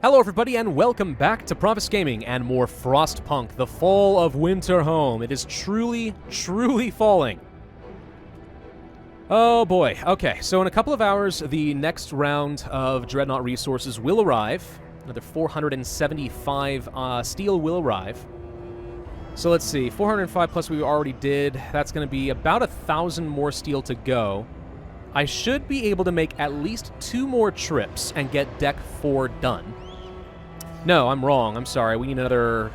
Hello everybody and welcome back to Pravus Gaming and more Frostpunk, the Fall of Winterhome. It is truly, truly falling. Oh boy. Okay, so in a couple of hours, the next round of Dreadnought resources will arrive. Another 475 steel will arrive. So let's see, 405 plus we already did. That's going to be about 1,000 more steel to go. I should be able to make at least 2 more trips and get Deck 4 done. No, I'm wrong. I'm sorry. We need another...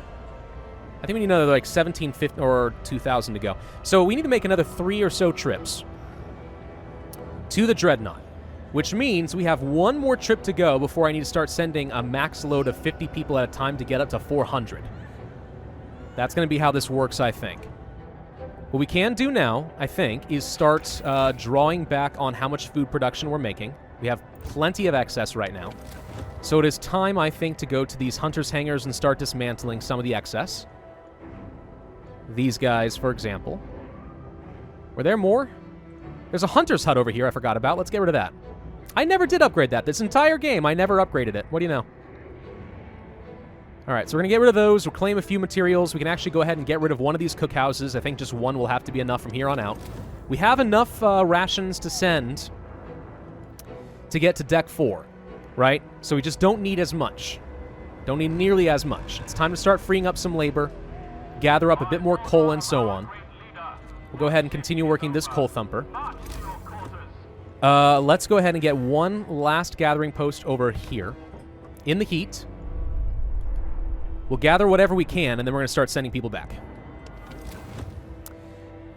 I think we need another, like, 1,750 or 2,000 to go. So we need to make another 3 or so trips to the Dreadnought, which means we have 1 more trip to go before I need to start sending a max load of 50 people at a time to get up to 400. That's going to be how this works, I think. What we can do now, I think, is start drawing back on how much food production we're making. We have plenty of excess right now. So it is time, I think, to go to these hunters' hangars and start dismantling some of the excess. These guys, for example. Were there more? There's a hunter's hut over here I forgot about. Let's get rid of that. I never did upgrade that. This entire game, I never upgraded it. What do you know? Alright, so we're going to get rid of those, reclaim a few materials. We can actually go ahead and get rid of one of these cookhouses. I think just one will have to be enough from here on out. We have enough rations to send to get to Deck 4. Right? So we just don't need as much. Don't need nearly as much. It's time to start freeing up some labor, gather up a bit more coal and so on. We'll go ahead and continue working this coal thumper. Let's go ahead and get one last gathering post over here in the heat. We'll gather whatever we can, and then we're going to start sending people back.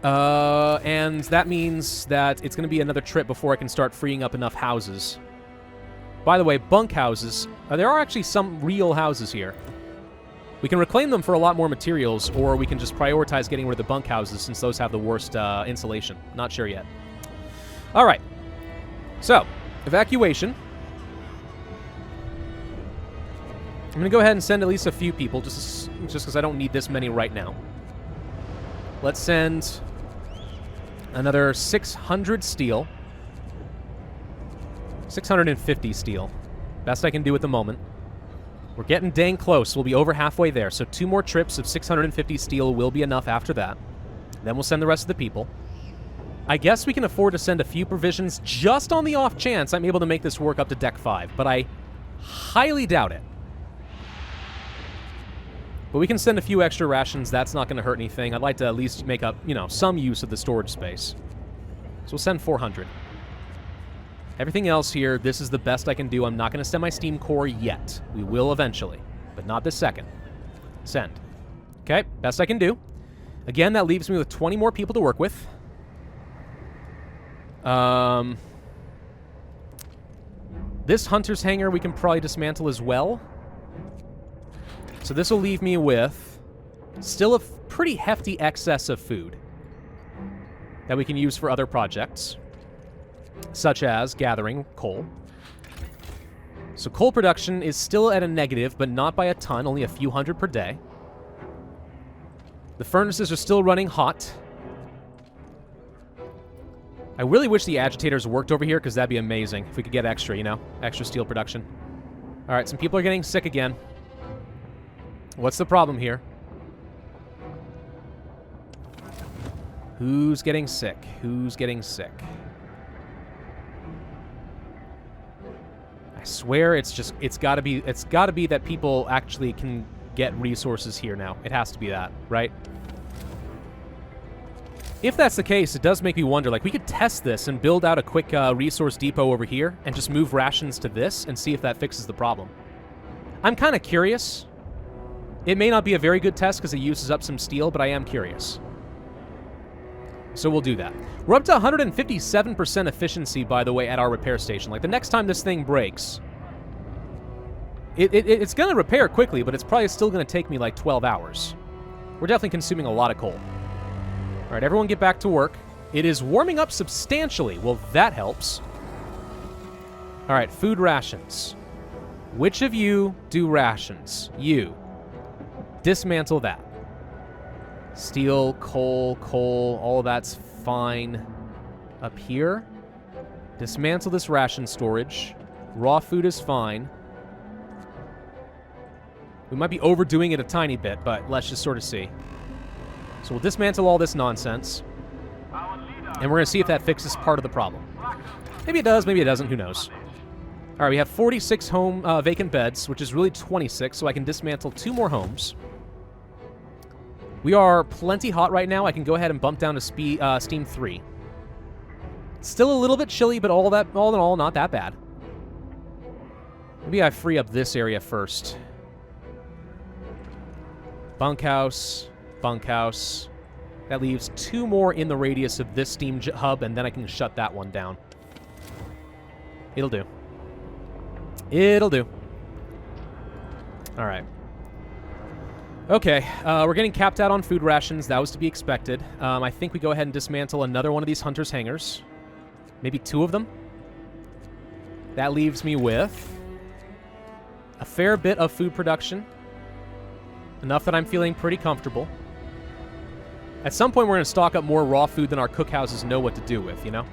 And that means that it's going to be another trip before I can start freeing up enough houses. By the way, bunk houses. There are actually some real houses here. We can reclaim them for a lot more materials, or we can just prioritize getting rid of the bunk houses since those have the worst insulation. Not sure yet. All right. So, evacuation. I'm going to go ahead and send at least a few people, just because I don't need this many right now. Let's send another 600 steel. 650 steel. Best I can do at the moment. We're getting dang close. We'll be over halfway there. So 2 more trips of 650 steel will be enough after that. Then we'll send the rest of the people. I guess we can afford to send a few provisions just on the off chance I'm able to make this work up to Deck 5. But I highly doubt it. But we can send a few extra rations. That's not going to hurt anything. I'd like to at least make up, some use of the storage space. So we'll send 400. Everything else here, this is the best I can do. I'm not going to send my steam core yet. We will eventually, but not this second. Send. Okay, best I can do. Again, that leaves me with 20 more people to work with. This hunter's hangar we can probably dismantle as well. So this will leave me with still a pretty hefty excess of food that we can use for other projects, such as gathering coal. So coal production is still at a negative, but not by a ton, only a few hundred per day. The furnaces are still running hot. I really wish the agitators worked over here, because that'd be amazing if we could get extra, extra steel production. All right, some people are getting sick again. What's the problem here? Who's getting sick? Who's getting sick? I swear it's gotta be that people actually can get resources here now. It has to be that, right? If that's the case, it does make me wonder, like, we could test this and build out a quick resource depot over here and just move rations to this and see if that fixes the problem. I'm kind of curious. It may not be a very good test because it uses up some steel, but I am curious. So we'll do that. We're up to 157% efficiency, by the way, at our repair station. Like, the next time this thing breaks, it's going to repair quickly, but it's probably still going to take me like 12 hours. We're definitely consuming a lot of coal. All right, everyone get back to work. It is warming up substantially. Well, that helps. All right, food rations. Which of you do rations? You. Dismantle that. Steel, coal, all of that's fine. Up here, dismantle this ration storage. Raw food is fine. We might be overdoing it a tiny bit, but let's just sort of see. So we'll dismantle all this nonsense. And we're going to see if that fixes part of the problem. Maybe it does, maybe it doesn't, who knows. All right, we have 46 vacant beds, which is really 26, so I can dismantle 2 more homes. We are plenty hot right now. I can go ahead and bump down to Steam 3. Still a little bit chilly, but all in all, not that bad. Maybe I free up this area first. Bunkhouse, bunkhouse. That leaves 2 more in the radius of this steam hub, and then I can shut that one down. It'll do. It'll do. All right. Okay, we're getting capped out on food rations. That was to be expected. I think we go ahead and dismantle another one of these hunters' hangars. Maybe 2 of them. That leaves me with a fair bit of food production. Enough that I'm feeling pretty comfortable. At some point, we're going to stock up more raw food than our cookhouses know what to do with, you know?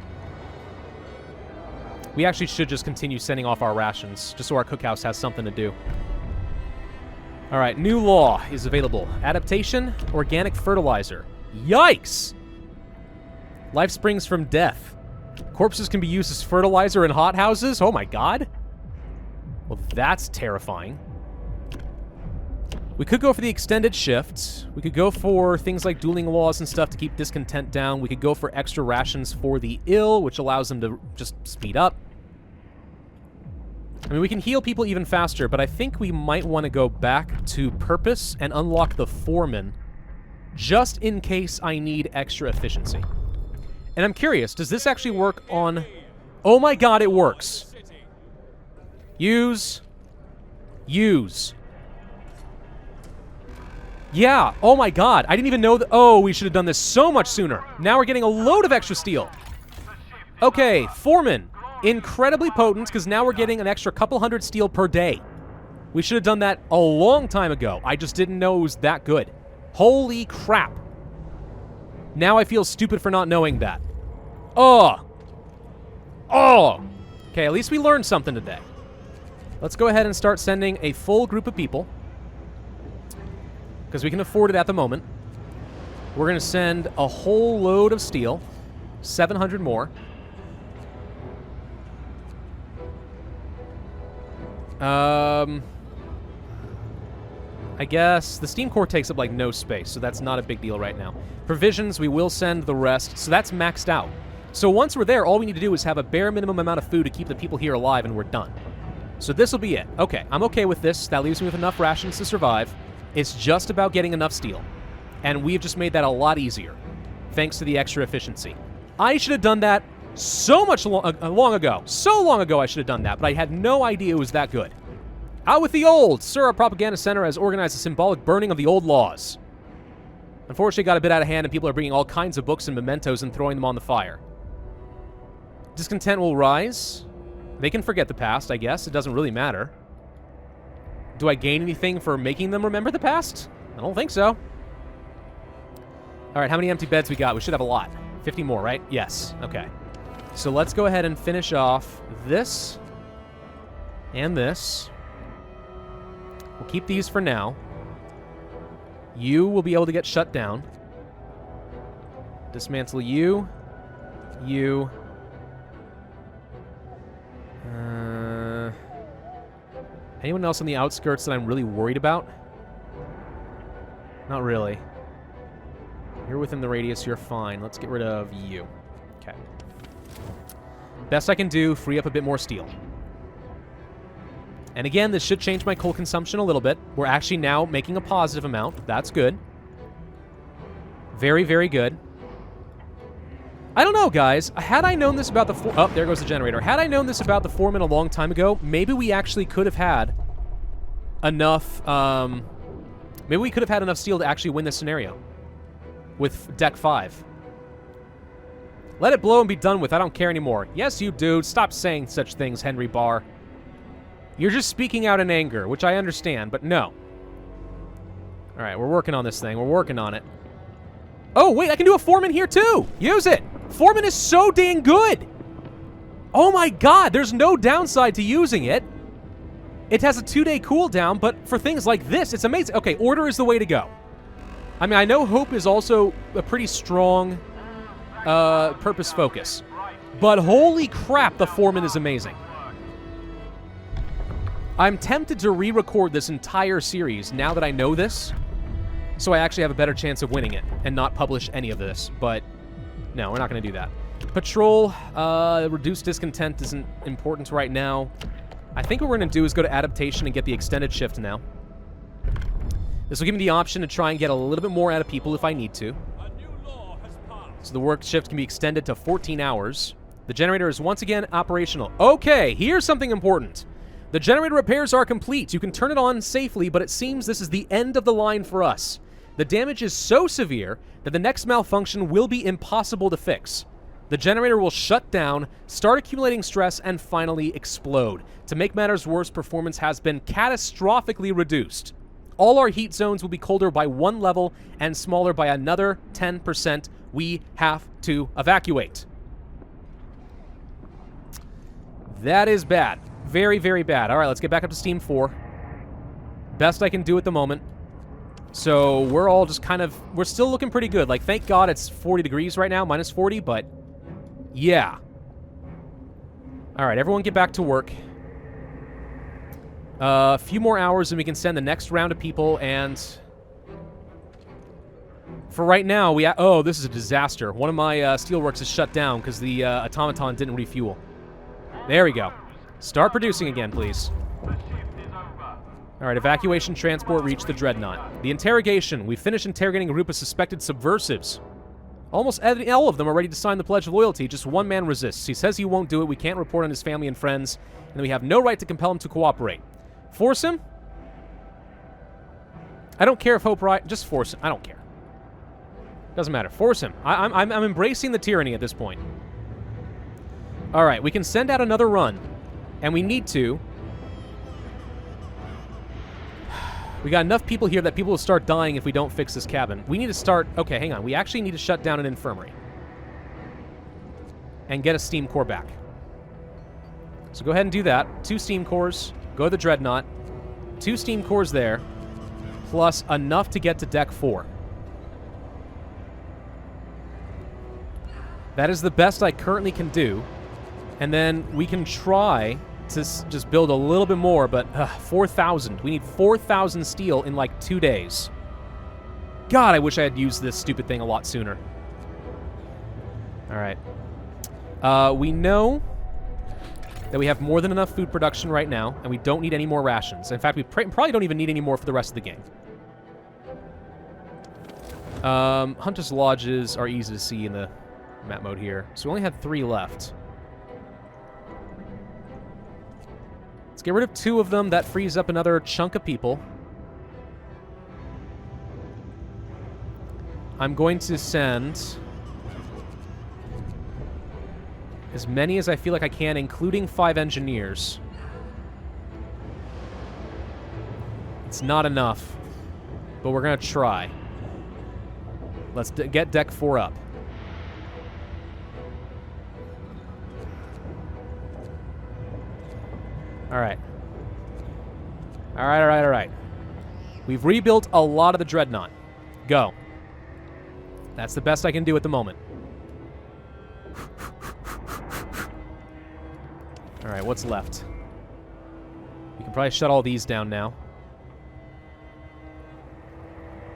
We actually should just continue sending off our rations, just so our cookhouse has something to do. All right, new law is available. Adaptation, organic fertilizer. Yikes! Life springs from death. Corpses can be used as fertilizer in hothouses? Oh my god. Well, that's terrifying. We could go for the extended shift. We could go for things like dueling laws and stuff to keep discontent down. We could go for extra rations for the ill, which allows them to just speed up. I mean, we can heal people even faster, but I think we might want to go back to purpose and unlock the foreman, just in case I need extra efficiency. And I'm curious, does this actually work on... Oh my god, it works. Use. Use. Yeah, oh my god, I didn't even know that... Oh, we should have done this so much sooner. Now we're getting a load of extra steel. Okay, foreman. Incredibly potent, because now we're getting an extra couple hundred steel per day. We should have done that a long time ago. I just didn't know it was that good. Holy crap. Now I feel stupid for not knowing that. Oh. Oh. Okay, at least we learned something today. Let's go ahead and start sending a full group of people, because we can afford it at the moment. We're going to send a whole load of steel. 700 more. I guess the steam core takes up like no space, so that's not a big deal right now. Provisions, we will send the rest, so that's maxed out. So once we're there, all we need to do is have a bare minimum amount of food to keep the people here alive, and we're done. So this will be it. Okay, I'm okay with this. That leaves me with enough rations to survive. It's just about getting enough steel. And we've just made that a lot easier, thanks to the extra efficiency. I should have done that so much long ago. So long ago I should have done that, but I had no idea it was that good. Out with the old! Sir, our propaganda center has organized a symbolic burning of the old laws. Unfortunately, it got a bit out of hand, and people are bringing all kinds of books and mementos and throwing them on the fire. Discontent will rise. They can forget the past, I guess. It doesn't really matter. Do I gain anything for making them remember the past? I don't think so. All right, how many empty beds we got? We should have a lot. 50 more, right? Yes. Okay. So let's go ahead and finish off this and this. We'll keep these for now. You will be able to get shut down. Dismantle you. You. Anyone else on the outskirts that I'm really worried about? Not really. You're within the radius, you're fine. Let's get rid of you. Okay. Best I can do, free up a bit more steel. And again, this should change my coal consumption a little bit. We're actually now making a positive amount. That's good. Very, very good. I don't know, guys. Had I known this about the... Oh, there goes the generator. Had I known this about the foreman a long time ago, maybe we actually could have had enough... maybe we could have had enough steel to actually win this scenario with Deck 5. Let it blow and be done with. I don't care anymore. Yes, you do. Stop saying such things, Henry Barr. You're just speaking out in anger, which I understand, but no. All right, we're working on this thing. We're working on it. Oh, wait, I can do a foreman here, too. Use it. Foreman is so dang good. Oh, my God. There's no downside to using it. It has a 2-day cooldown, but for things like this, it's amazing. Okay, order is the way to go. I mean, I know hope is also a pretty strong purpose focus. But holy crap, the foreman is amazing. I'm tempted to re-record this entire series now that I know this, so I actually have a better chance of winning it and not publish any of this. But no, we're not going to do that. Patrol, reduced discontent isn't important right now. I think what we're going to do is go to adaptation and get the extended shift now. This will give me the option to try and get a little bit more out of people if I need to. So the work shift can be extended to 14 hours. The generator is once again operational. Okay, here's something important. The generator repairs are complete. You can turn it on safely, but it seems this is the end of the line for us. The damage is so severe that the next malfunction will be impossible to fix. The generator will shut down, start accumulating stress, and finally explode. To make matters worse, performance has been catastrophically reduced. All our heat zones will be colder by 1 level and smaller by another 10%. We have to evacuate. That is bad. Very, very bad. All right, let's get back up to Steam 4. Best I can do at the moment. So we're all just kind of... We're still looking pretty good. Like, thank God it's 40 degrees right now, minus 40, but... Yeah. All right, everyone get back to work. A few more hours and we can send the next round of people, and... For right now, we... Oh, this is a disaster. One of my steelworks is shut down because the automaton didn't refuel. There we go. Start producing again, please. All right, evacuation transport reached the Dreadnought. The interrogation. We finished interrogating a group of suspected subversives. Almost all of them are ready to sign the Pledge of Loyalty. Just one man resists. He says he won't do it. We can't report on his family and friends, and we have no right to compel him to cooperate. Force him? I don't care if Hope Right. Just force him. I don't care. Doesn't matter. Force him. I'm embracing the tyranny at this point. All right, we can send out another run, and we need to. We got enough people here that people will start dying if we don't fix this cabin. We need to start... Okay, hang on. We actually need to shut down an infirmary. And get a steam core back. So go ahead and do that. 2 steam cores. Go to the Dreadnought. 2 steam cores there. Plus enough to get to Deck 4. That is the best I currently can do. And then we can try to just build a little bit more, but 4,000. We need 4,000 steel in like 2 days. God, I wish I had used this stupid thing a lot sooner. All right. We know that we have more than enough food production right now, and we don't need any more rations. In fact, we probably don't even need any more for the rest of the game. Hunter's Lodges are easy to see in the map mode here. So we only had 3 left. Let's get rid of 2 of them. That frees up another chunk of people. I'm going to send as many as I feel like I can, including 5 engineers. It's not enough, but we're going to try. Let's get Deck 4 up. All right. All right, all right, all right. We've rebuilt a lot of the Dreadnought. Go. That's the best I can do at the moment. All right, what's left? We can probably shut all these down now.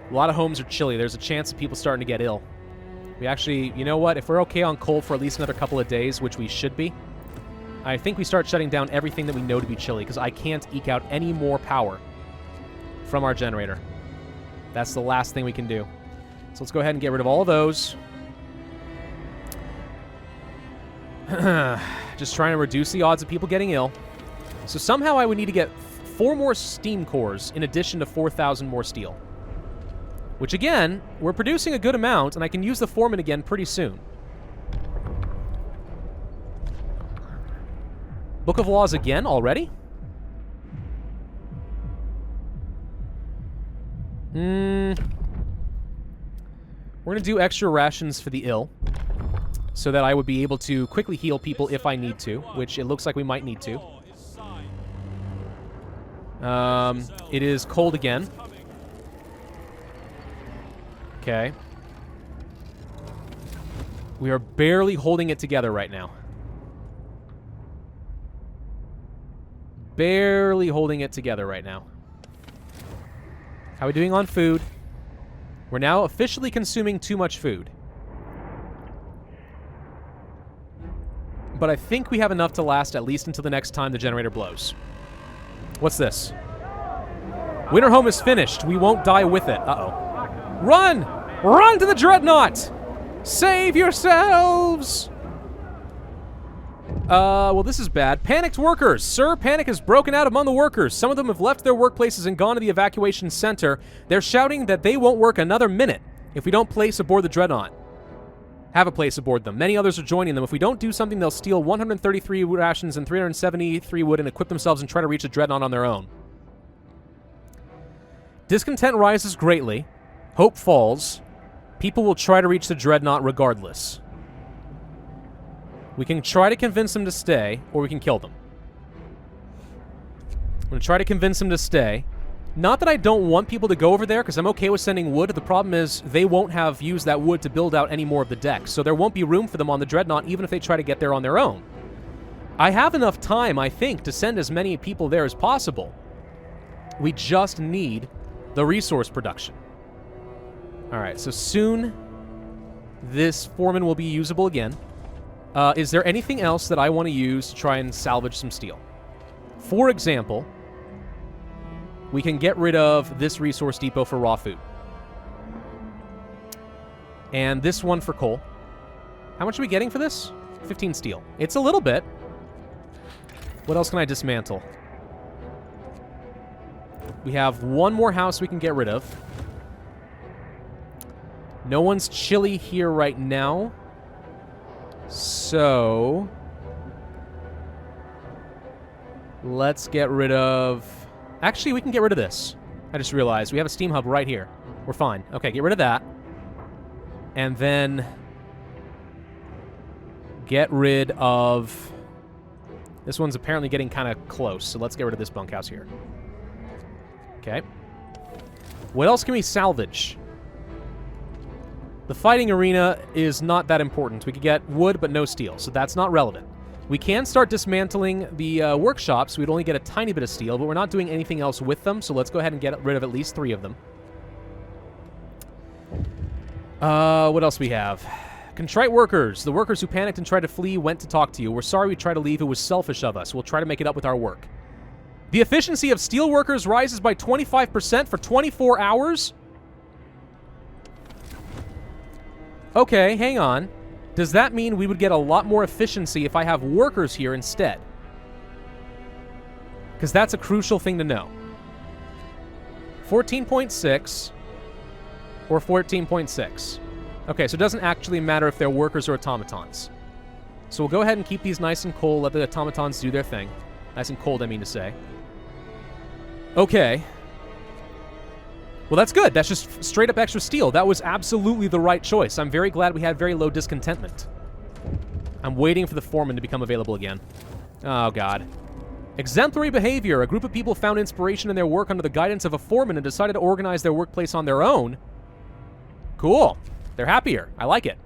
A lot of homes are chilly. There's a chance of people starting to get ill. We actually, you know what? If we're okay on coal for at least another couple of days, which we should be, I think we start shutting down everything that we know to be chilly, because I can't eke out any more power from our generator. That's the last thing we can do. So let's go ahead and get rid of all of those. Just trying to reduce the odds of people getting ill. So somehow I would need to get 4 more steam cores in addition to 4,000 more steel. Which again, we're producing a good amount, and I can use the foreman again pretty soon. Book of Laws again already? We're going to do extra rations for the ill, so that I would be able to quickly heal people if I need to, which it looks like we might need to. It is cold again. Okay. We are barely holding it together right now. Barely holding it together right now. How are we doing on food? We're now officially consuming too much food. But I think we have enough to last at least until the next time the generator blows. What's this? Winterhome is finished. We won't die with it. Uh-oh. Run! Run to the dreadnought! Save yourselves! Well, this is bad. Panicked workers. Sir, panic has broken out among the workers. Some of them have left their workplaces and gone to the evacuation center. They're shouting that they won't work another minute if we don't place aboard the dreadnought. Have a place aboard them. Many others are joining them. If we don't do something, they'll steal 133 rations and 373 wood and equip themselves and try to reach the dreadnought on their own. Discontent rises greatly. Hope falls. People will try to reach the dreadnought regardless. We can try to convince them to stay, or we can kill them. I'm going to try to convince them to stay. Not that I don't want people to go over there, because I'm okay with sending wood. The problem is they won't have used that wood to build out any more of the decks, so there won't be room for them on the dreadnought, even if they try to get there on their own. I have enough time, I think, to send as many people there as possible. We just need the resource production. Alright, so soon this foreman will be usable again. Is there anything else that I want to use to try and salvage some steel? For example, we can get rid of this resource depot for raw food. And this one for coal. How much are we getting for this? 15 steel. It's a little bit. What else can I dismantle? We have one more house we can get rid of. No one's chilly here right now. So let's get rid of... Actually, we can get rid of this. I just realized we have a steam hub right here. We're fine. Okay, get rid of that. And then get rid of... This one's apparently getting kind of close, so let's get rid of this bunkhouse here. Okay. What else can we salvage? The fighting arena is not that important. We could get wood, but no steel, so that's not relevant. We can start dismantling the workshops. We'd only get a tiny bit of steel, but we're not doing anything else with them, so let's go ahead and get rid of at least 3 of them. What else we have? Contrite workers. The workers who panicked and tried to flee went to talk to you. We're sorry we tried to leave. It was selfish of us. We'll try to make it up with our work. The efficiency of steel workers rises by 25% for 24 hours? Okay, hang on. Does that mean we would get a lot more efficiency if I have workers here instead? Because that's a crucial thing to know. 14.6 or 14.6. Okay, so it doesn't actually matter if they're workers or automatons. So we'll go ahead and keep these nice and cold, let the automatons do their thing. Nice and cold, I mean to say. Okay. Well, that's good. That's just straight up extra steel. That was absolutely the right choice. I'm very glad we had very low discontentment. I'm waiting for the foreman to become available again. Oh, God. Exemplary behavior. A group of people found inspiration in their work under the guidance of a foreman and decided to organize their workplace on their own. Cool. They're happier. I like it.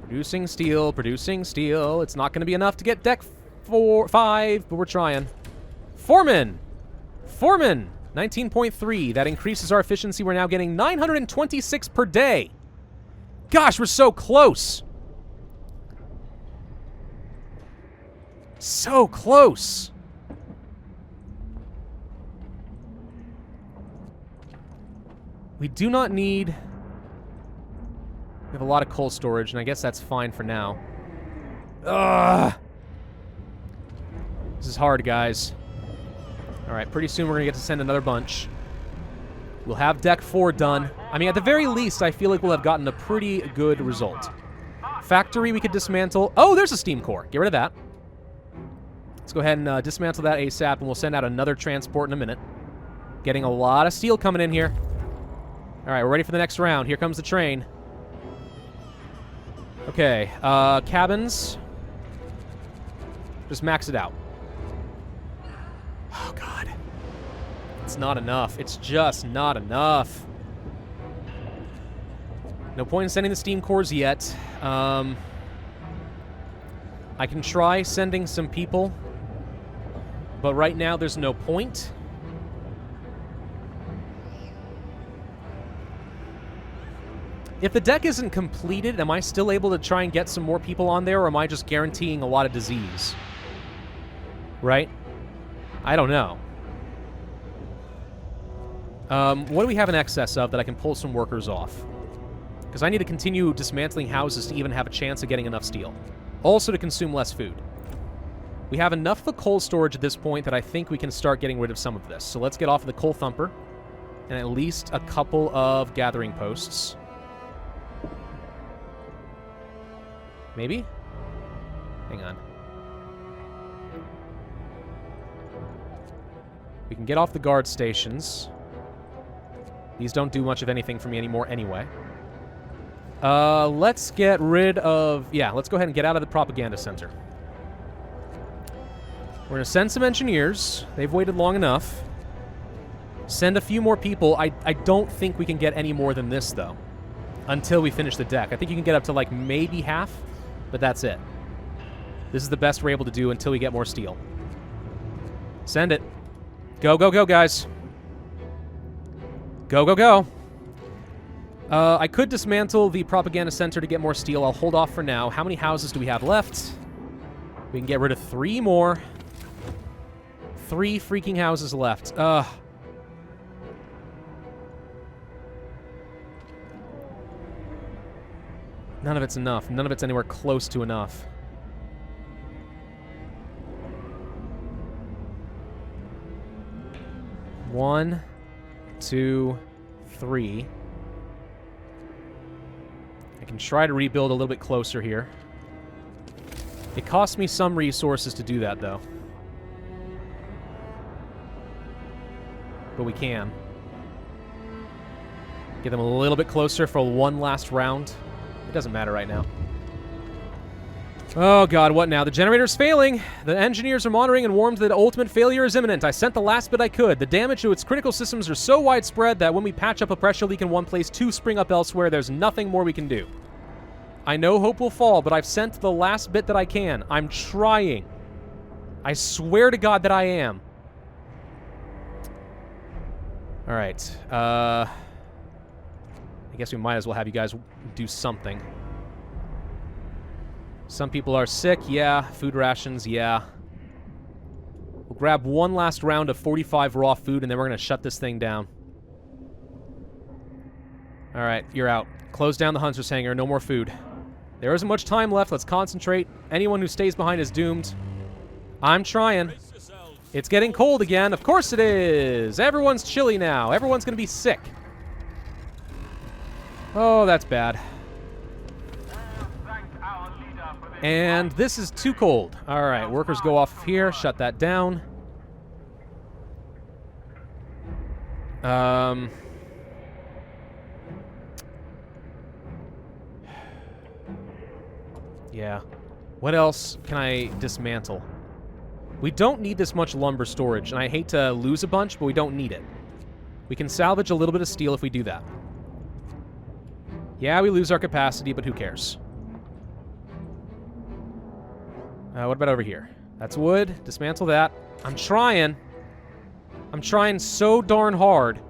Producing steel, producing steel. It's not going to be enough to get deck 5, but we're trying. Foreman! Foreman! 19.3. That increases our efficiency. We're now getting 926 per day. Gosh, we're so close. So close. We do not need... We have a lot of coal storage, and I guess that's fine for now. Ugh. This is hard, guys. Alright, pretty soon we're going to get to send another bunch. We'll have deck 4 done. I mean, at the very least, I feel like we'll have gotten a pretty good result. Factory we could dismantle. Oh, there's a steam core. Get rid of that. Let's go ahead and dismantle that ASAP, and we'll send out another transport in a minute. Getting a lot of steel coming in here. Alright, we're ready for the next round. Here comes the train. Okay, cabins. Just max it out. It's not enough. It's just not enough. No point in sending the steam cores yet. I can try sending some people, but right now there's no point. If the deck isn't completed, am I still able to try and get some more people on there, or am I just guaranteeing a lot of disease? Right? I don't know. What do we have in excess of that I can pull some workers off? Because I need to continue dismantling houses to even have a chance of getting enough steel. Also to consume less food. We have enough of the coal storage at this point that I think we can start getting rid of some of this. So let's get off of the coal thumper. And at least a couple of gathering posts. Maybe? Hang on. We can get off the guard stations. These don't do much of anything for me anymore anyway. Let's get rid of... Yeah, let's go ahead and get out of the propaganda center. We're going to send some engineers. They've waited long enough. Send a few more people. I don't think we can get any more than this, though, until we finish the deck. I think you can get up to, like, maybe half, but that's it. This is the best we're able to do until we get more steel. Send it. Go, go, go, guys. Go, go, go. I could dismantle the propaganda center to get more steel. I'll hold off for now. How many houses do we have left? We can get rid of 3 more. 3 freaking houses left. None of it's enough. None of it's anywhere close to enough. One, 2, 3. I can try to rebuild a little bit closer here. It costs me some resources to do that, though. But we can. Get them a little bit closer for one last round. It doesn't matter right now. Oh, God, what now? The generator's failing. The engineers are monitoring and warned that ultimate failure is imminent. I sent the last bit I could. The damage to its critical systems are so widespread that when we patch up a pressure leak in one place, 2 spring up elsewhere. There's nothing more we can do. I know hope will fall, but I've sent the last bit that I can. I'm trying. I swear to God that I am. All right. I guess we might as well have you guys do something. Some people are sick, yeah. Food rations, yeah. We'll grab one last round of 45 raw food, and then we're going to shut this thing down. All right, you're out. Close down the Hunter's Hangar. No more food. There isn't much time left. Let's concentrate. Anyone who stays behind is doomed. I'm trying. It's getting cold again. Of course it is. Everyone's chilly now. Everyone's going to be sick. Oh, that's bad. And this is too cold. All right, workers go off here. Shut that down. Yeah. What else can I dismantle? We don't need this much lumber storage, and I hate to lose a bunch, but we don't need it. We can salvage a little bit of steel if we do that. Yeah, we lose our capacity, but who cares? What about over here? That's wood. Dismantle that. I'm trying. I'm trying so darn hard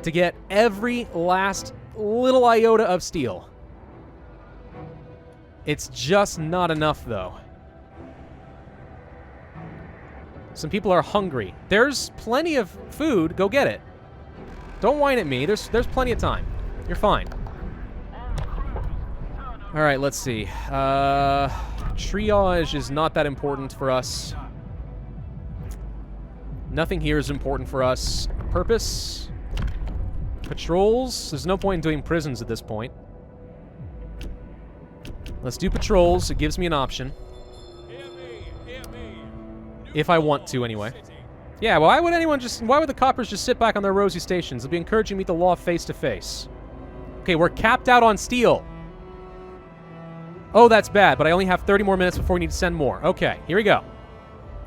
to get every last little iota of steel. It's just not enough, though. Some people are hungry. There's plenty of food. Go get it. Don't whine at me. There's plenty of time. You're fine. All right, let's see. Triage is not that important for us. Nothing here is important for us. Purpose. Patrols. There's no point in doing prisons at this point. Let's do patrols. It gives me an option. If I want to, anyway. Yeah, well, why would the coppers just sit back on their rosy stations? They'll be encouraging to meet the law face to face. Okay, we're capped out on steel. Oh, that's bad, but I only have 30 more minutes before we need to send more. Okay, here we go.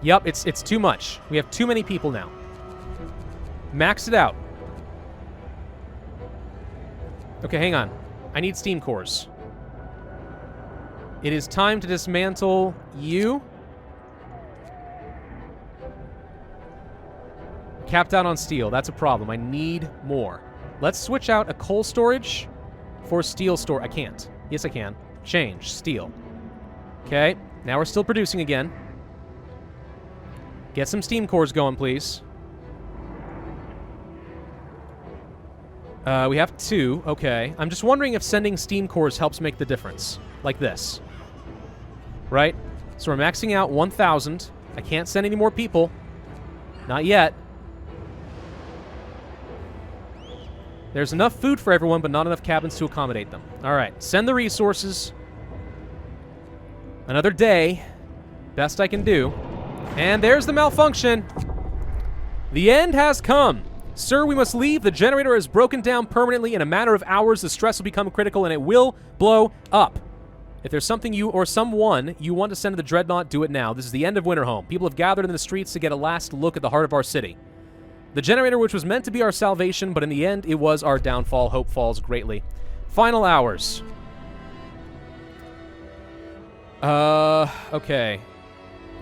Yep, it's too much. We have too many people now. Max it out. Okay, hang on. I need steam cores. It is time to dismantle you. Capped out on steel. That's a problem. I need more. Let's switch out a coal storage for steel store. I can't. Yes, I can. Change. Steel. Okay. Now we're still producing again. Get some steam cores going, please. We have 2. Okay. I'm just wondering if sending steam cores helps make the difference. Like this. Right? So we're maxing out 1,000. I can't send any more people. Not yet. There's enough food for everyone, but not enough cabins to accommodate them. All right. Send the resources. Another day. Best I can do. And there's the malfunction. The end has come. Sir, we must leave. The generator is broken down permanently. In a matter of hours, the stress will become critical, and it will blow up. If there's something you or someone you want to send to the Dreadnought, do it now. This is the end of Winterhome. People have gathered in the streets to get a last look at the heart of our city. The generator, which was meant to be our salvation, but in the end, it was our downfall. Hope falls greatly. Final hours. Okay.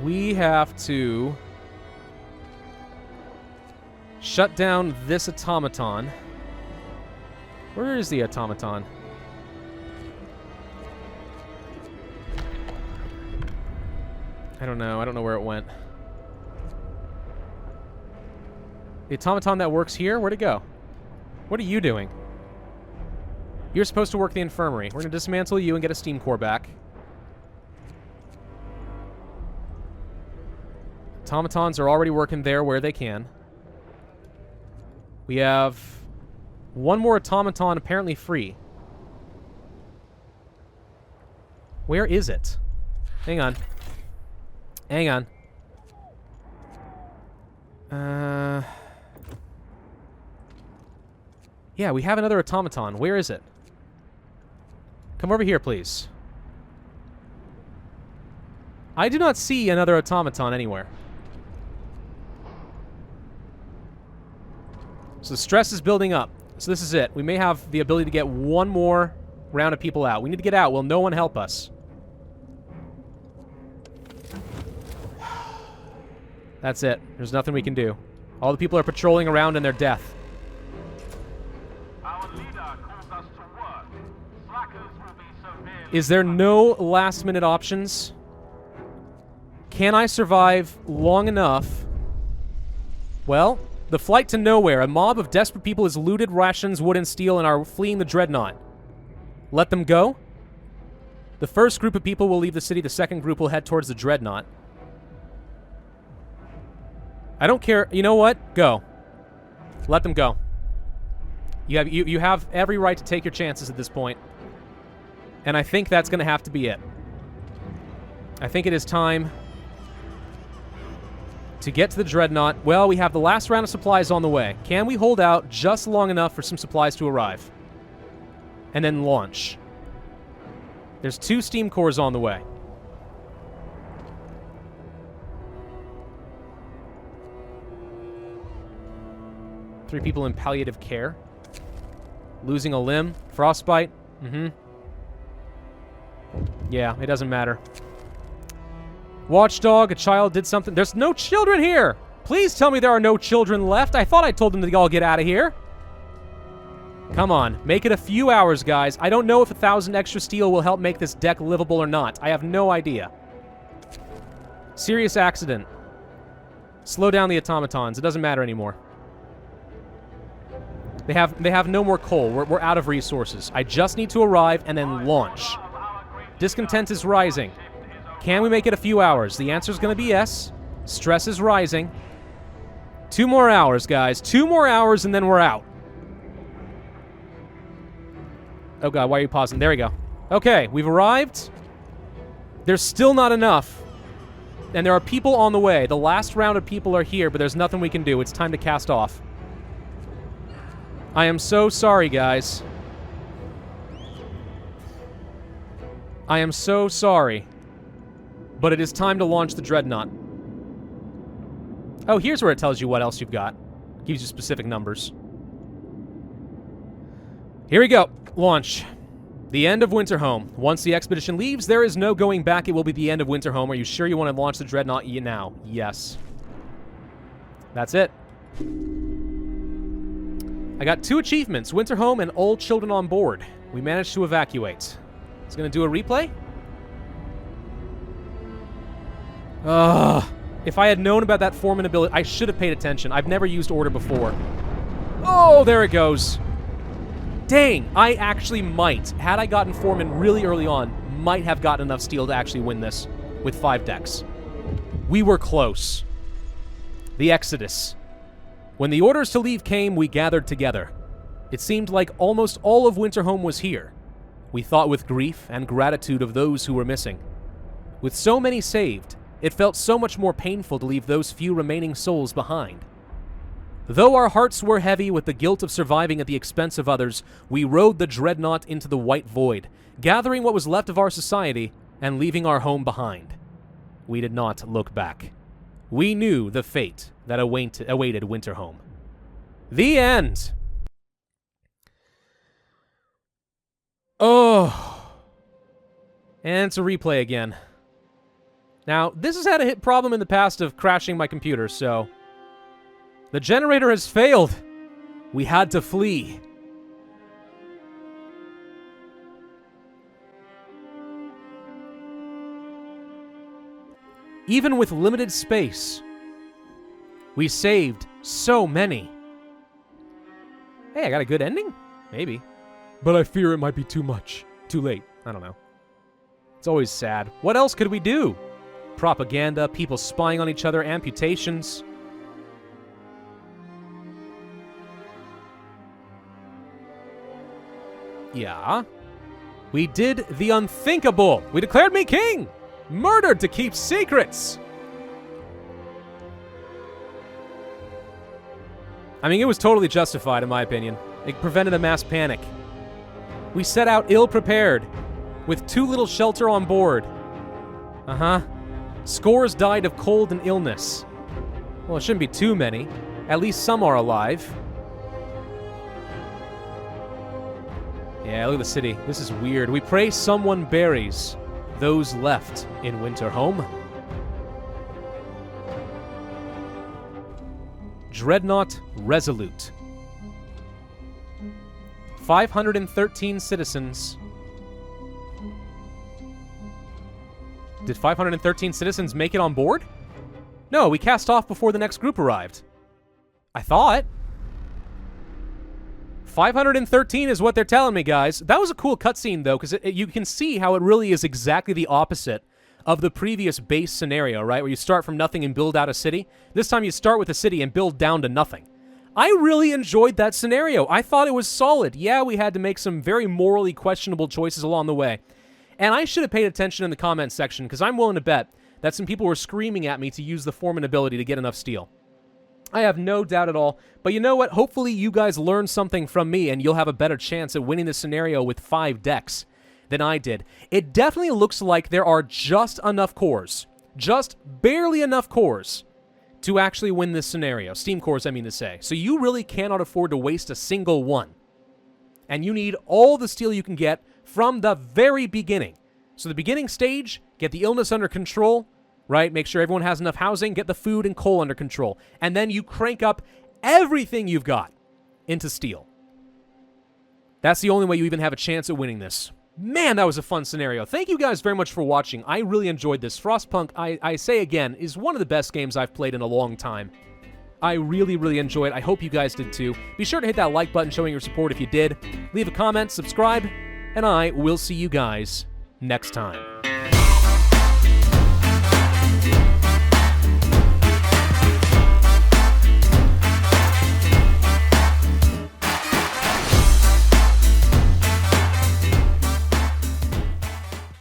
We have to shut down this automaton. Where is the automaton? I don't know. I don't know where it went. The automaton that works here? Where'd it go? What are you doing? You're supposed to work the infirmary. We're going to dismantle you and get a steam core back. Automatons are already working there where they can. We have one more automaton apparently free. Where is it? Hang on. Hang on. Yeah, we have another automaton. Where is it? Come over here, please. I do not see another automaton anywhere. So the stress is building up. So this is it. We may have the ability to get one more round of people out. We need to get out. Will no one help us? That's it. There's nothing we can do. All the people are patrolling around in their death. Our leader calls us to work. Slackers will be severely... Is there no last-minute options? Can I survive long enough? Well, the flight to nowhere. A mob of desperate people has looted rations, wood, and steel and are fleeing the Dreadnought. Let them go? The first group of people will leave the city. The second group will head towards the Dreadnought. I don't care. You know what? Go. Let them go. You have every right to take your chances at this point. And I think that's going to have to be it. I think it is time to get to the Dreadnought. Well, we have the last round of supplies on the way. Can we hold out just long enough for some supplies to arrive? And then launch. There's 2 steam cores on the way. Three people in palliative care. Losing a limb. Frostbite. Yeah, it doesn't matter. Watchdog, a child did something. There's no children here! Please tell me there are no children left. I thought I told them to all get out of here. Come on, make it a few hours, guys. I don't know if 1,000 extra steel will help make this deck livable or not. I have no idea. Serious accident. Slow down the automatons. It doesn't matter anymore. They have no more coal. We're out of resources. I just need to arrive and then launch. Discontent is rising. Can we make it a few hours? The answer is going to be yes. Stress is rising. 2 more hours, guys. 2 more hours and then we're out. Oh god, why are you pausing? There we go. Okay, we've arrived. There's still not enough. And there are people on the way. The last round of people are here, but there's nothing we can do. It's time to cast off. I am so sorry, guys. I am so sorry. But it is time to launch the Dreadnought. Oh, here's where it tells you what else you've got. Gives you specific numbers. Here we go. Launch. The end of Winterhome. Once the expedition leaves, there is no going back. It will be the end of Winterhome. Are you sure you want to launch the Dreadnought now? Yes. That's it. I got 2 achievements. Winterhome and all children on board. We managed to evacuate. It's going to do a replay? If I had known about that foreman ability, I should have paid attention. I've never used order before. Oh, there it goes. Dang, I actually might, had I gotten foreman really early on, might have gotten enough steel to actually win this with 5 decks. We were close. The Exodus. When the orders to leave came, we gathered together. It seemed like almost all of Winterhome was here. We thought with grief and gratitude of those who were missing. With so many saved, it felt so much more painful to leave those few remaining souls behind. Though our hearts were heavy with the guilt of surviving at the expense of others, we rode the Dreadnought into the white void, gathering what was left of our society and leaving our home behind. We did not look back. We knew the fate that awaited Winterhome. The end! Oh. And it's a replay again. Now, this has had a hit problem in the past of crashing my computer, so... The generator has failed. We had to flee. Even with limited space, we saved so many. Hey, I got a good ending? Maybe. But I fear it might be too much. Too late. I don't know. It's always sad. What else could we do? Propaganda, people spying on each other, amputations. Yeah. We did the unthinkable. We declared me king. Murdered to keep secrets. I mean, it was totally justified in my opinion. It prevented a mass panic. We set out ill-prepared, with too little shelter on board. Scores died of cold and illness. Well, it shouldn't be too many. At least some are alive. Yeah, look at the city. This is weird. We pray someone buries those left in Winterhome. Dreadnought Resolute. 513 citizens. Did 513 citizens make it on board? No, we cast off before the next group arrived. I thought. 513 is what they're telling me, guys. That was a cool cutscene, though, because you can see how it really is exactly the opposite of the previous base scenario, right? Where you start from nothing and build out a city. This time you start with a city and build down to nothing. I really enjoyed that scenario. I thought it was solid. Yeah, we had to make some very morally questionable choices along the way. And I should have paid attention in the comments section, because I'm willing to bet that some people were screaming at me to use the foreman ability to get enough steel. I have no doubt at all. But you know what? Hopefully you guys learned something from me, and you'll have a better chance at winning the scenario with 5 decks than I did. It definitely looks like there are just enough cores, just barely enough cores, to actually win this scenario. Steam cores, I mean to say. So you really cannot afford to waste a single one. And you need all the steel you can get from the very beginning. So the beginning stage, get the illness under control, right? Make sure everyone has enough housing, get the food and coal under control. And then you crank up everything you've got into steel. That's the only way you even have a chance at winning this. Man, that was a fun scenario. Thank you guys very much for watching. I really enjoyed this. Frostpunk, I say again, is one of the best games I've played in a long time. I really, really enjoyed it. I hope you guys did too. Be sure to hit that like button showing your support if you did. Leave a comment, subscribe, and I will see you guys next time.